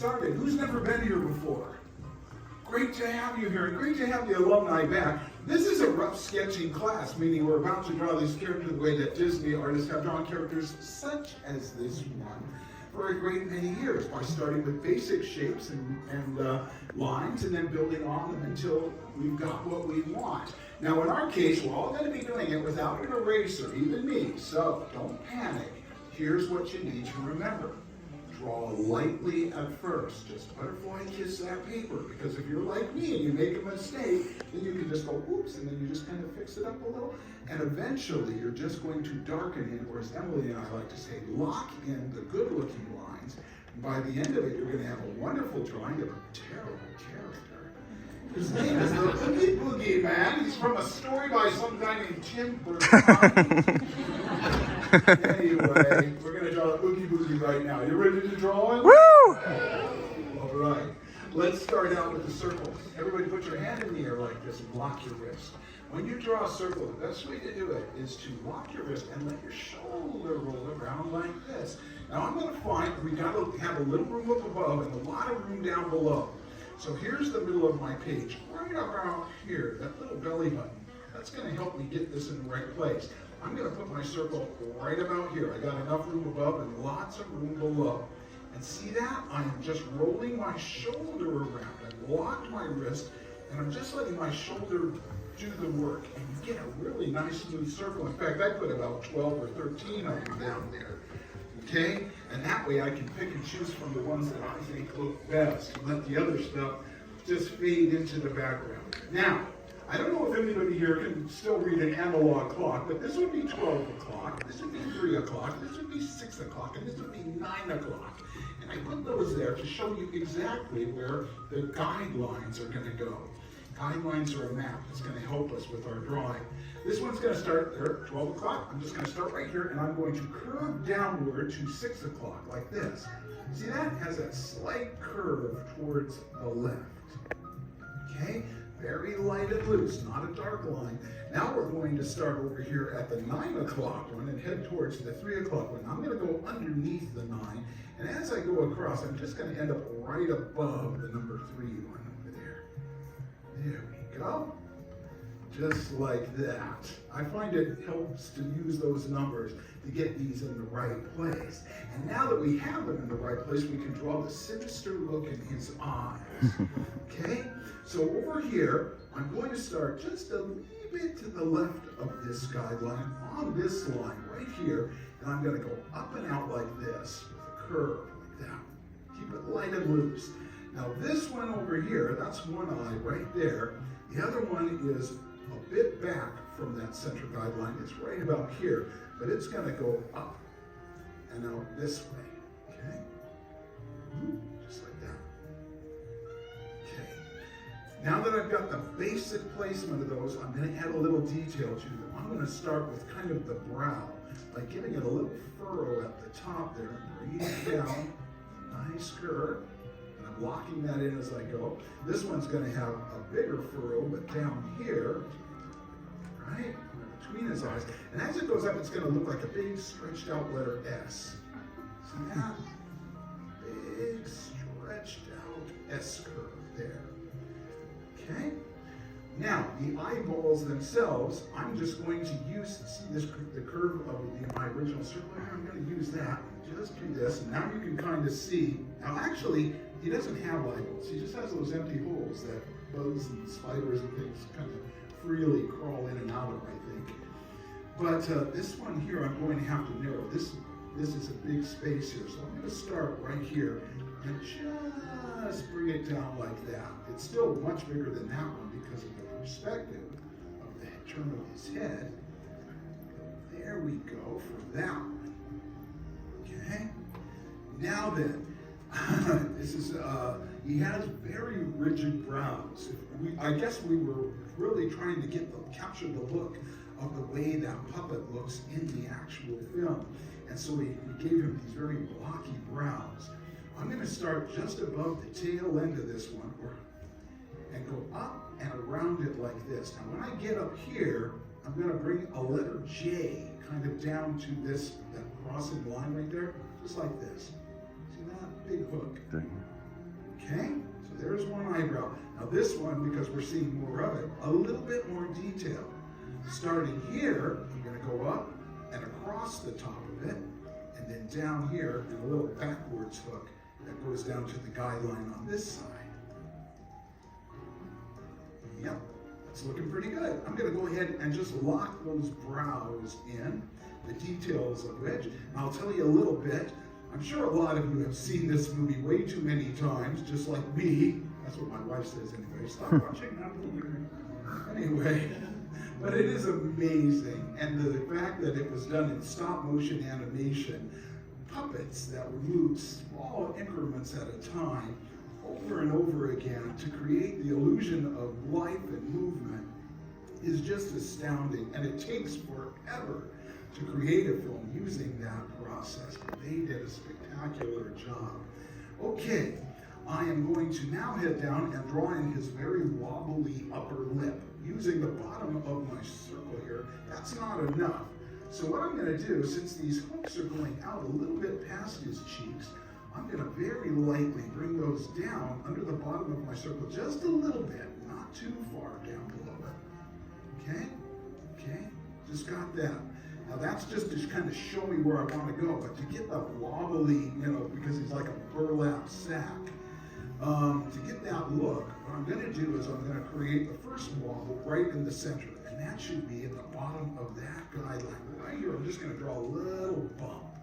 started. Who's never been here before? Great to have you here, and great to have the alumni back. This is a rough sketching class, meaning we're about to draw these characters the way that Disney artists have drawn characters such as this one for a great many years, by starting with basic shapes and lines and then building on them until we've got what we want. Now in our case, we're all going to be doing it without an eraser, even me, so don't panic. Here's what you need to remember. Draw lightly at first. Just butterfly kiss that paper, because if you're like me and you make a mistake, then you can just go oops, and then you just kind of fix it up a little, and eventually you're just going to darken it, or as Emily and I like to say, lock in the good looking lines. And by the end of it, you're going to have a wonderful drawing of a terrible character. His name is the Oogie Boogie Man. He's from a story by some guy named Tim Burton. Anyway, we're going to draw Oogie Boogie right now. You ready to draw it? Woo! All right. Let's start out with the circles. Everybody put your hand in the air like this and lock your wrist. When you draw a circle, the best way to do it is to lock your wrist and let your shoulder roll around like this. Now I'm going to find we got to have a little room up above and a lot of room down below. So here's the middle of my page, right around here, that little belly button. That's going to help me get this in the right place. I'm going to put my circle right about here. I got enough room above and lots of room below. And see that? I am just rolling my shoulder around. I've locked my wrist, and I'm just letting my shoulder do the work. And you get a really nice smooth circle. In fact, I put about 12 or 13 of them down there. Okay? And that way I can pick and choose from the ones that I think look best and let the other stuff just fade into the background. Now, I don't know if anybody here can still read an analog clock, but this would be 12 o'clock, this would be 3 o'clock, this would be 6 o'clock, and this would be 9 o'clock. And I put those there to show you exactly where the guidelines are going to go. Guidelines are a map that's going to help us with our drawing. This one's going to start there, 12 o'clock. I'm just going to start right here, and I'm going to curve downward to 6 o'clock, like this. See, that has a slight curve towards the left. Okay? Very light and loose, not a dark line. Now we're going to start over here at the 9 o'clock one and head towards the 3 o'clock one. I'm going to go underneath the 9, and as I go across, I'm just going to end up right above the number 3 one over there. There we go. Just like that. I find it helps to use those numbers to get these in the right place. And now that we have them in the right place, we can draw the sinister look in his eyes. Okay? So over here, I'm going to start just a little bit to the left of this guideline, on this line right here, and I'm going to go up and out like this, with a curve like that. Keep it light and loose. Now this one over here, that's one eye right there. The other one is a bit back from that center guideline. It's right about here, but it's going to go up and out this way, okay? Just like that. Okay. Now that I've got the basic placement of those, I'm going to add a little detail to them. I'm going to start with kind of the brow, by giving it a little furrow at the top there, bringing it down, nice curve. Locking that in as I go. This one's going to have a bigger furrow, but down here, right, between his eyes. And as it goes up, it's going to look like a big stretched out letter S. See that? Big stretched out S curve there. Okay? Now, the eyeballs themselves, I'm just going to use, see this, the curve of my original circle here? I'm going to use that. Just do this, and now you can kind of see. Now, actually, he doesn't have eyeballs. He just has those empty holes that bugs and spiders and things kind of freely crawl in and out of, I think. But this one here, I'm going to have to narrow. This is a big space here, so I'm going to start right here and just bring it down like that. It's still much bigger than that one because of the perspective of the turn of his head. There we go for that one. Okay. Now then, this is, he has very rigid brows. I guess we were really trying to capture the look of the way that puppet looks in the actual film. And so we gave him these very blocky brows. I'm going to start just above the tail end of this one and go up and around it like this. Now when I get up here, I'm going to bring a letter J kind of down to that crossing line right there, just like this. See that? Big hook. this one, because we're seeing more of it, a little bit more detail. Starting here, I'm going to go up and across the top of it, and then down here, and a little backwards hook that goes down to the guideline on this side. Yep, that's looking pretty good. I'm going to go ahead and just lock those brows in, the details of which, and I'll tell you a little bit. I'm sure a lot of you have seen this movie way too many times, just like me. That's what my wife says anyway. Stop watching that movie. Anyway, but it is amazing. And the fact that it was done in stop motion animation, puppets that would move small increments at a time, over and over again, to create the illusion of life and movement is just astounding. And it takes forever to create a film using that process. They did a spectacular job. Okay, I am going to now head down and draw in his very wobbly upper lip using the bottom of my circle here. That's not enough. So what I'm going to do, since these hooks are going out a little bit past his cheeks, I'm going to very lightly bring those down under the bottom of my circle, just a little bit, not too far down below it. Okay? Okay? Just got that. Now that's just to kind of show me where I want to go, but to get the wobbly, because he's like a burlap sack, to get that look, what I'm going to do is I'm going to create the first wobble right in the center, and that should be at the bottom of that guideline. Right here, I'm just going to draw a little bump.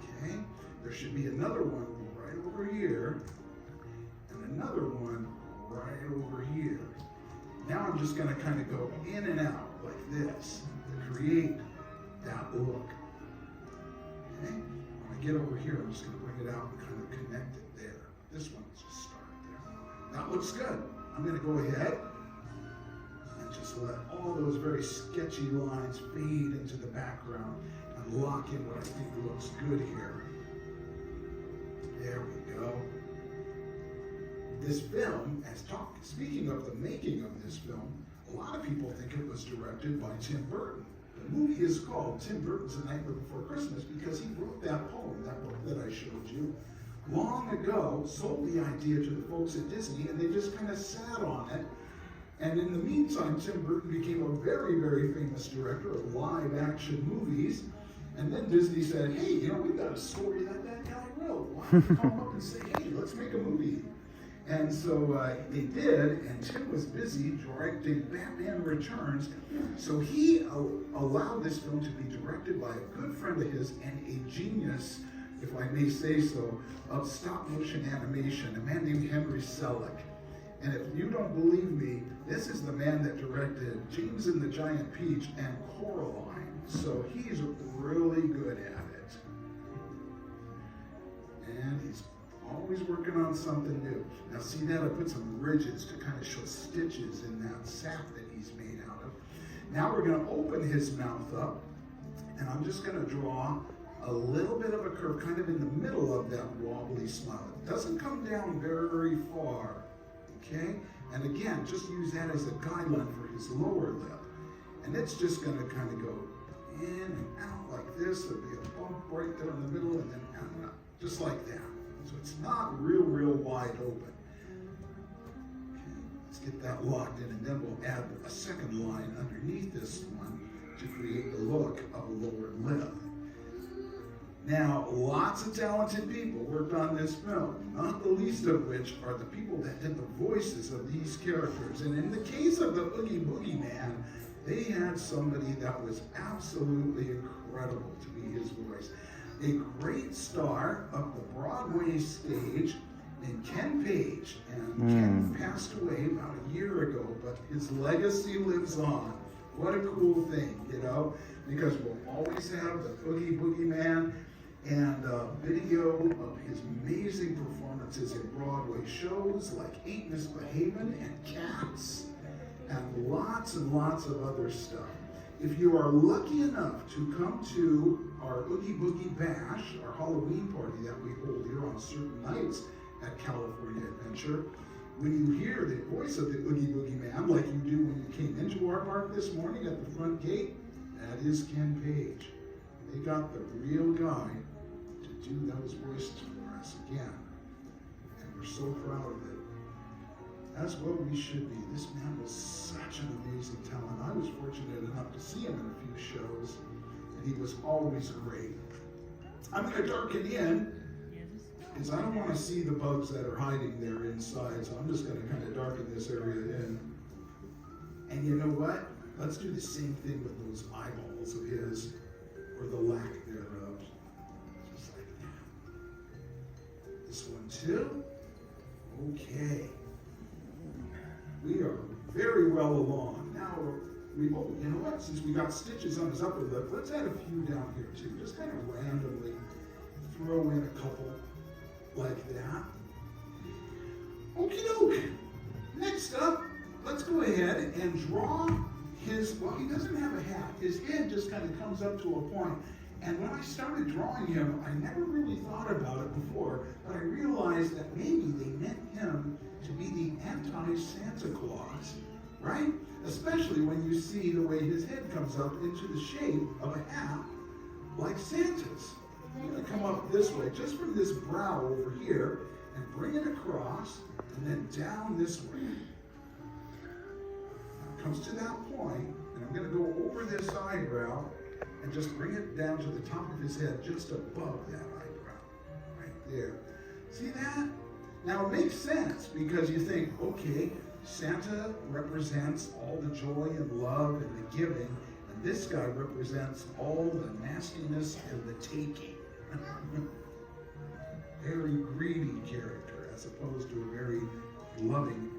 Okay? There should be another one right over here, and another one right over here. Now I'm just going to kind of go in and out like this to create that look. Okay? When I get over here, I'm just going to bring it out and kind of connect it there. This one just started there. That looks good. I'm going to go ahead and just let all those very sketchy lines fade into the background and lock in what I think looks good here. There we go. This film, speaking of the making of this film, a lot of people think it was directed by Tim Burton. The movie is called Tim Burton's The Nightmare Before Christmas because he wrote that poem, that book that I showed you, long ago, sold the idea to the folks at Disney, and they just kind of sat on it. And in the meantime, Tim Burton became a very, very famous director of live-action movies. And then Disney said, hey, we've got a story that guy wrote. Why don't you call him up and say, hey, let's make a movie? And so they did, and Tim was busy directing Batman Returns. So he allowed this film to be directed by a good friend of his and a genius, if I may say so, of stop-motion animation, a man named Henry Selick. And if you don't believe me, this is the man that directed James and the Giant Peach and Coraline. So he's really good at it. And he's always working on something new. Now see that? I put some ridges to kind of show stitches in that sap that he's made out of. Now we're going to open his mouth up, and I'm just going to draw a little bit of a curve kind of in the middle of that wobbly smile. It doesn't come down very far, okay? And again, just use that as a guideline for his lower lip. And it's just going to kind of go in and out like this. There'll be a bump right there in the middle, and then out and out, just like that. So it's not real wide open. Okay, let's get that locked in, and then we'll add a second line underneath this one to create the look of a lower lip. Now, lots of talented people worked on this film, not the least of which are the people that did the voices of these characters. And in the case of the Oogie Boogie Man, they had somebody that was absolutely incredible to be his voice. A great star of the Broadway stage named Ken Page. And Ken passed away about a year ago, but his legacy lives on. What a cool thing, because we'll always have the Oogie Boogie Man and video of his amazing performances in Broadway shows like Ain't Misbehavin' and Cats, and lots of other stuff. If you are lucky enough to come to our Oogie Boogie Bash, our Halloween party that we hold here on certain nights at California Adventure, when you hear the voice of the Oogie Boogie Man, like you do when you came into our park this morning at the front gate, that is Ken Page. They got the real guy to do those voices for us again. And we're so proud of it. That's what we should be. This man was such an amazing talent. I was fortunate enough to see him in a few shows, and he was always great. I'm going to darken in, because I don't want to see the bugs that are hiding there inside, so I'm just going to kind of darken this area in. And you know what? Let's do the same thing with those eyeballs of his, or the lack thereof. Just like that. This one too. Okay. We are very well along. Now, you know what? Since we got stitches on his upper lip, let's add a few down here too. Just kind of randomly throw in a couple like that. Okie doke. Next up, let's go ahead and draw his, well, he doesn't have a hat. His head just kind of comes up to a point. And when I started drawing him, I never really thought about it before, but I realized that maybe they meant him to be the anti-Santa Claus, right? Especially when you see the way his head comes up into the shape of a hat, like Santa's. I'm going to come up this way, just from this brow over here, and bring it across, and then down this way. Now it comes to that point, and I'm going to go over this eyebrow, and just bring it down to the top of his head, just above that eyebrow, right there. See that? Now it makes sense, because you think, okay, Santa represents all the joy and love and the giving, and this guy represents all the nastiness and the taking. Very greedy character, as opposed to a very loving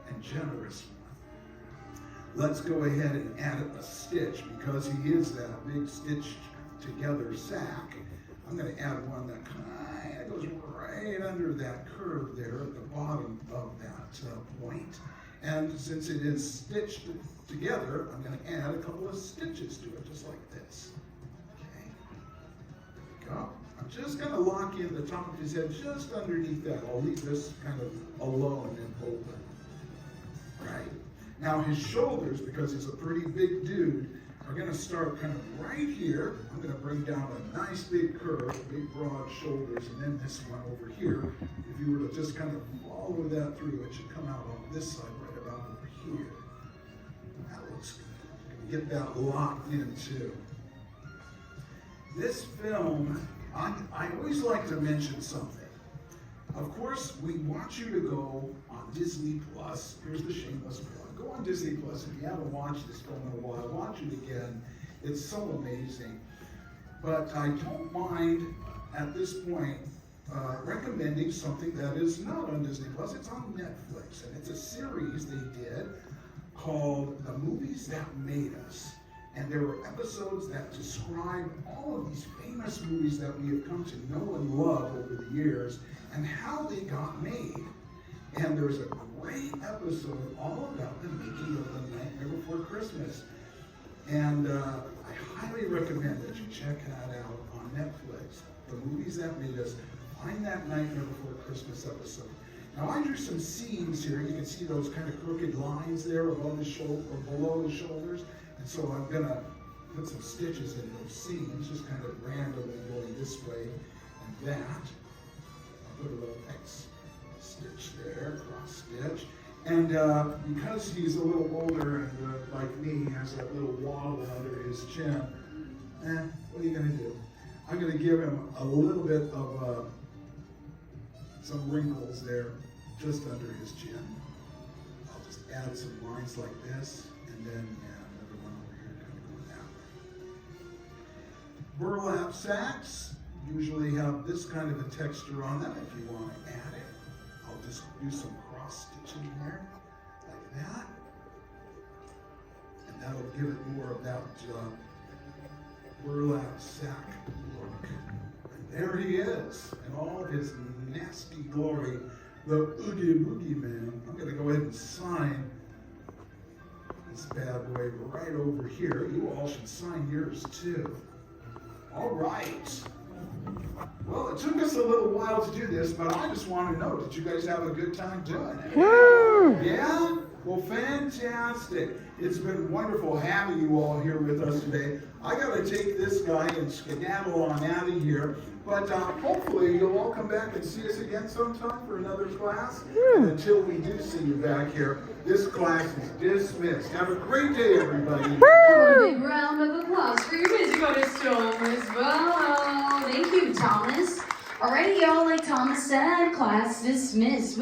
and generous one. Let's go ahead and add a stitch, because he is that big stitched together sack. I'm going to add one that kind of goes right under that curve there at the bottom of that point. And since it is stitched together, I'm going to add a couple of stitches to it, just like this. Okay, there we go. I'm just going to lock in the top of his head just underneath that. I'll leave this kind of alone and open. Right? Now his shoulders, because he's a pretty big dude, are going to start kind of right here. I'm going to bring down a nice big curve, big broad shoulders, and then this one over here. If you were to just kind of follow that through, it should come out on this side right about over here. That looks good. Get that locked in too. This film, I always like to mention something. Of course, we want you to go on Disney Plus. Here's the shameless plug. Go on Disney Plus if you haven't watched this film in a while. Watch it again. It's so amazing. But I don't mind, at this point, recommending something that is not on Disney Plus. It's on Netflix, and it's a series they did called The Movies That Made Us. And there were episodes that describe all of these famous movies that we have come to know and love over the years and how they got made. And there's a great episode all about the making of The Nightmare Before Christmas. And I highly recommend that you check that out on Netflix. The Movies That Made Us. Find that Nightmare Before Christmas episode. Now I drew some seams here. You can see those kind of crooked lines there above the shoulder or below the shoulders. And so I'm going to put some stitches in those seams, just kind of randomly going this way and that. I'll put a little X stitch there, cross stitch. And because he's a little older and like me, has that little wobble under his chin, what are you going to do? I'm going to give him a little bit of some wrinkles there just under his chin. I'll just add some lines like this, and then another one over here kind of going that way. Burlap sacks usually have this kind of a texture on them. If you want to add it, I'll just do some cross stitching there, like that. And that'll give it more of that burlap sack look. And there he is, in all of his nasty glory, the Oogie Boogie Man. I'm going to go ahead and sign this bad boy right over here. You all should sign yours too. All right. Well, it took us a little while to do this, but I just want to know, did you guys have a good time doing it? Woo! Yeah? Well, fantastic. It's been wonderful having you all here with us today. I got to take this guy and skedaddle on out of here. But hopefully you'll all come back and see us again sometime for another class. And until we do see you back here, this class is dismissed. Have a great day, everybody. A big round of applause for your music artist, Thomas. Well, thank you, Thomas. Alrighty, y'all, like Thomas said, class dismissed.